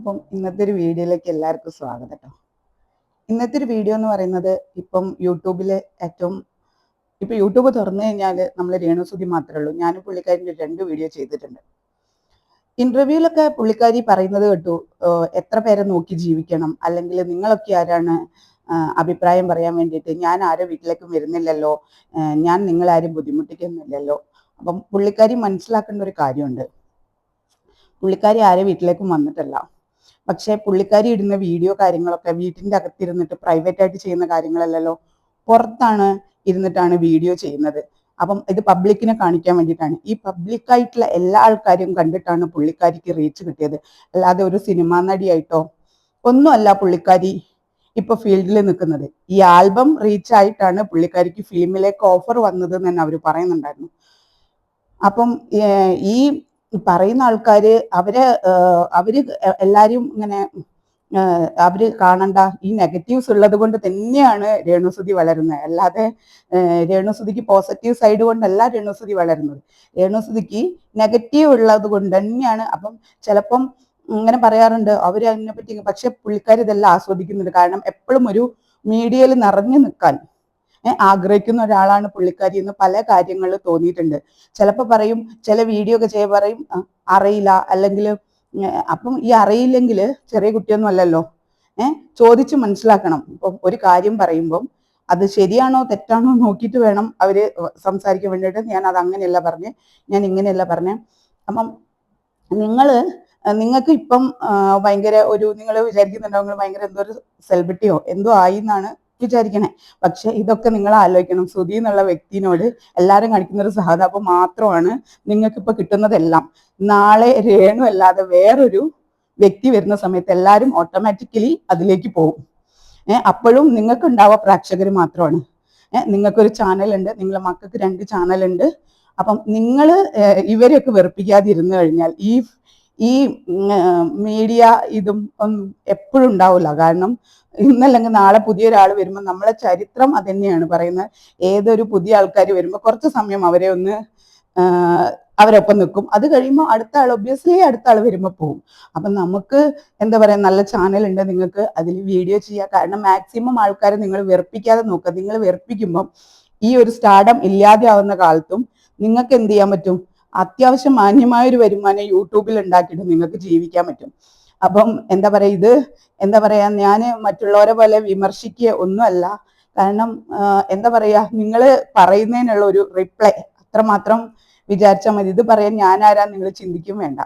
അപ്പം ഇന്നത്തെ ഒരു വീഡിയോയിലേക്ക് എല്ലാവർക്കും സ്വാഗതം കേട്ടോ. ഇന്നത്തെ ഒരു വീഡിയോ എന്ന് പറയുന്നത് ഇപ്പം യൂട്യൂബിൽ ഏറ്റവും ഇപ്പം യൂട്യൂബ് തുറന്നു കഴിഞ്ഞാൽ നമ്മൾ രേണുസുതി മാത്രമേ ഉള്ളൂ. ഞാനും പുള്ളിക്കാരിൻ്റെ 2 വീഡിയോ ചെയ്തിട്ടുണ്ട്. ഇന്റർവ്യൂലൊക്കെ പുള്ളിക്കാരി പറയുന്നത് കേട്ടു, എത്ര പേരെ നോക്കി ജീവിക്കണം, അല്ലെങ്കിൽ നിങ്ങളൊക്കെ ആരാണ് അഭിപ്രായം പറയാൻ വേണ്ടിയിട്ട്, ഞാൻ ആരും വീട്ടിലേക്കും വരുന്നില്ലല്ലോ, ഞാൻ നിങ്ങളാരും ബുദ്ധിമുട്ടിക്കുന്നില്ലല്ലോ. അപ്പം പുള്ളിക്കാരി മനസ്സിലാക്കേണ്ട ഒരു കാര്യമുണ്ട്, പുള്ളിക്കാരി ആരും വീട്ടിലേക്കും വന്നിട്ടല്ല. പക്ഷെ പുള്ളിക്കാരി ഇടുന്ന വീഡിയോ കാര്യങ്ങളൊക്കെ വീട്ടിൻ്റെ അകത്തിരുന്നിട്ട് പ്രൈവറ്റ് ആയിട്ട് ചെയ്യുന്ന കാര്യങ്ങളല്ലല്ലോ, പുറത്താണ് ഇരുന്നിട്ടാണ് വീഡിയോ ചെയ്യുന്നത്. അപ്പം ഇത് പബ്ലിക്കിനെ കാണിക്കാൻ വേണ്ടിയിട്ടാണ്. ഈ പബ്ലിക്കായിട്ടുള്ള എല്ലാ ആൾക്കാരും കണ്ടിട്ടാണ് പുള്ളിക്കാരിക്ക് റീച്ച് കിട്ടിയത്, അല്ലാതെ ഒരു സിനിമാ നടിയായിട്ടോ ഒന്നുമല്ല പുള്ളിക്കാരി ഇപ്പൊ ഫീൽഡിൽ നിൽക്കുന്നത്. ഈ ആൽബം റീച്ച് ആയിട്ടാണ് പുള്ളിക്കാരിക്ക് ഫിലിമിലേക്ക് ഓഫർ വന്നത് എന്ന് തന്നെ അവർ പറയുന്നുണ്ടായിരുന്നു. അപ്പം ഈ പറയുന്ന ആൾക്കാര് അവര് എല്ലാരും ഇങ്ങനെ അവര് കാണണ്ട, ഈ നെഗറ്റീവ്സ് ഉള്ളത് കൊണ്ട് തന്നെയാണ് രേണുസുതി വളരുന്നത്. അല്ലാതെ രേണുസുതിക്ക് പോസിറ്റീവ് സൈഡ് കൊണ്ടല്ല രേണുസുതി വളരുന്നത്, രേണുസുതിക്ക് നെഗറ്റീവ് ഉള്ളത് കൊണ്ട് തന്നെയാണ്. അപ്പം ചിലപ്പം ഇങ്ങനെ പറയാറുണ്ട് അവർ അതിനെ പറ്റി, പക്ഷെ പുള്ളിക്കാർ ഇതെല്ലാം ആസ്വദിക്കുന്നുണ്ട്. കാരണം എപ്പോഴും ഒരു മീഡിയയിൽ നിറഞ്ഞു നിൽക്കാൻ ആഗ്രഹിക്കുന്ന ഒരാളാണ് പുള്ളിക്കാരി എന്ന് പല കാര്യങ്ങളിൽ തോന്നിയിട്ടുണ്ട്. ചിലപ്പോൾ പറയും, ചില വീഡിയോ ഒക്കെ ചെയ്യുമ്പോൾ പറയും അറിയില്ല, അല്ലെങ്കിൽ അപ്പം ഈ അറിയില്ലെങ്കിൽ ചെറിയ കുട്ടിയൊന്നും അല്ലല്ലോ, ചോദിച്ച് മനസ്സിലാക്കണം. ഇപ്പം ഒരു കാര്യം പറയുമ്പം അത് ശരിയാണോ തെറ്റാണോ നോക്കിയിട്ട് വേണം അവര് സംസാരിക്കാൻ വേണ്ടിയിട്ട്. ഞാൻ അത് അങ്ങനെയല്ല പറഞ്ഞ്, ഞാൻ ഇങ്ങനെയല്ല പറഞ്ഞ്. അപ്പം നിങ്ങൾക്ക് ഇപ്പം ഭയങ്കര ഒരു, നിങ്ങൾ വിചാരിക്കുന്നുണ്ടാവും ഭയങ്കര എന്തോ ഒരു സെലിബ്രിറ്റിയോ എന്തോ ആയി എന്നാണ് വിചാരിക്കണേ. പക്ഷെ ഇതൊക്കെ നിങ്ങൾ ആലോചിക്കണം, സുധി എന്നുള്ള വ്യക്തിനോട് എല്ലാവരും കാണിക്കുന്ന ഒരു സഹതാപം മാത്രമാണ് നിങ്ങൾക്കിപ്പോൾ കിട്ടുന്നതെല്ലാം. നാളെ രേണു അല്ലാതെ വേറൊരു വ്യക്തി വരുന്ന സമയത്ത് എല്ലാവരും ഓട്ടോമാറ്റിക്കലി അതിലേക്ക് പോകും. അപ്പോഴും നിങ്ങൾക്ക് ഉണ്ടാവുക പ്രേക്ഷകർ മാത്രമാണ്. നിങ്ങൾക്കൊരു ചാനലുണ്ട്, നിങ്ങളെ മക്കൾക്ക് 2 ചാനലുണ്ട്. അപ്പം നിങ്ങൾ ഇവരെയൊക്കെ വെറുപ്പിക്കാതിരുന്നു കഴിഞ്ഞാൽ ഈ മീഡിയ ഇതും ഒന്നും എപ്പോഴും ഉണ്ടാവില്ല. കാരണം ഇന്നല്ലെങ്കിൽ നാളെ പുതിയൊരാൾ വരുമ്പോൾ നമ്മളെ ചരിത്രം അത് തന്നെയാണ് പറയുന്നത്. ഏതൊരു പുതിയ ആൾക്കാർ വരുമ്പോൾ കുറച്ച് സമയം അവരെ ഒന്ന് അവരൊപ്പം നിൽക്കും, അത് കഴിയുമ്പോൾ അടുത്ത ആൾ ഒബ്വിയസ്ലി അടുത്ത ആൾ വരുമ്പോൾ പോകും. അപ്പം നമുക്ക് എന്താ പറയുക, നല്ല ചാനലുണ്ട്, നിങ്ങൾക്ക് അതിൽ വീഡിയോ ചെയ്യുക. കാരണം മാക്സിമം ആൾക്കാരെ നിങ്ങൾ വെറുപ്പിക്കാതെ നോക്കുക. നിങ്ങൾ വെറുപ്പിക്കുമ്പം ഈ ഒരു സ്റ്റാർഡം ഇല്ലാതെ ആവുന്ന കാലത്തും നിങ്ങൾക്ക് എന്ത് ചെയ്യാൻ പറ്റും, അത്യാവശ്യം മാന്യമായൊരു വരുമാനം യൂട്യൂബിൽ ഉണ്ടാക്കിയിട്ട് നിങ്ങൾക്ക് ജീവിക്കാൻ പറ്റും. അപ്പം എന്താ പറയുക, ഇത് എന്താ പറയുക, ഞാൻ മറ്റുള്ളവരെ പോലെ വിമർശിക്കുക ഒന്നുമല്ല. കാരണം എന്താ പറയുക, നിങ്ങൾ പറയുന്നതിനുള്ള ഒരു റിപ്ലൈ അത്രമാത്രം വിചാരിച്ചാൽ മതി. ഇത് പറയാൻ ഞാനാരാ നിങ്ങൾ ചിന്തിക്കും വേണ്ട.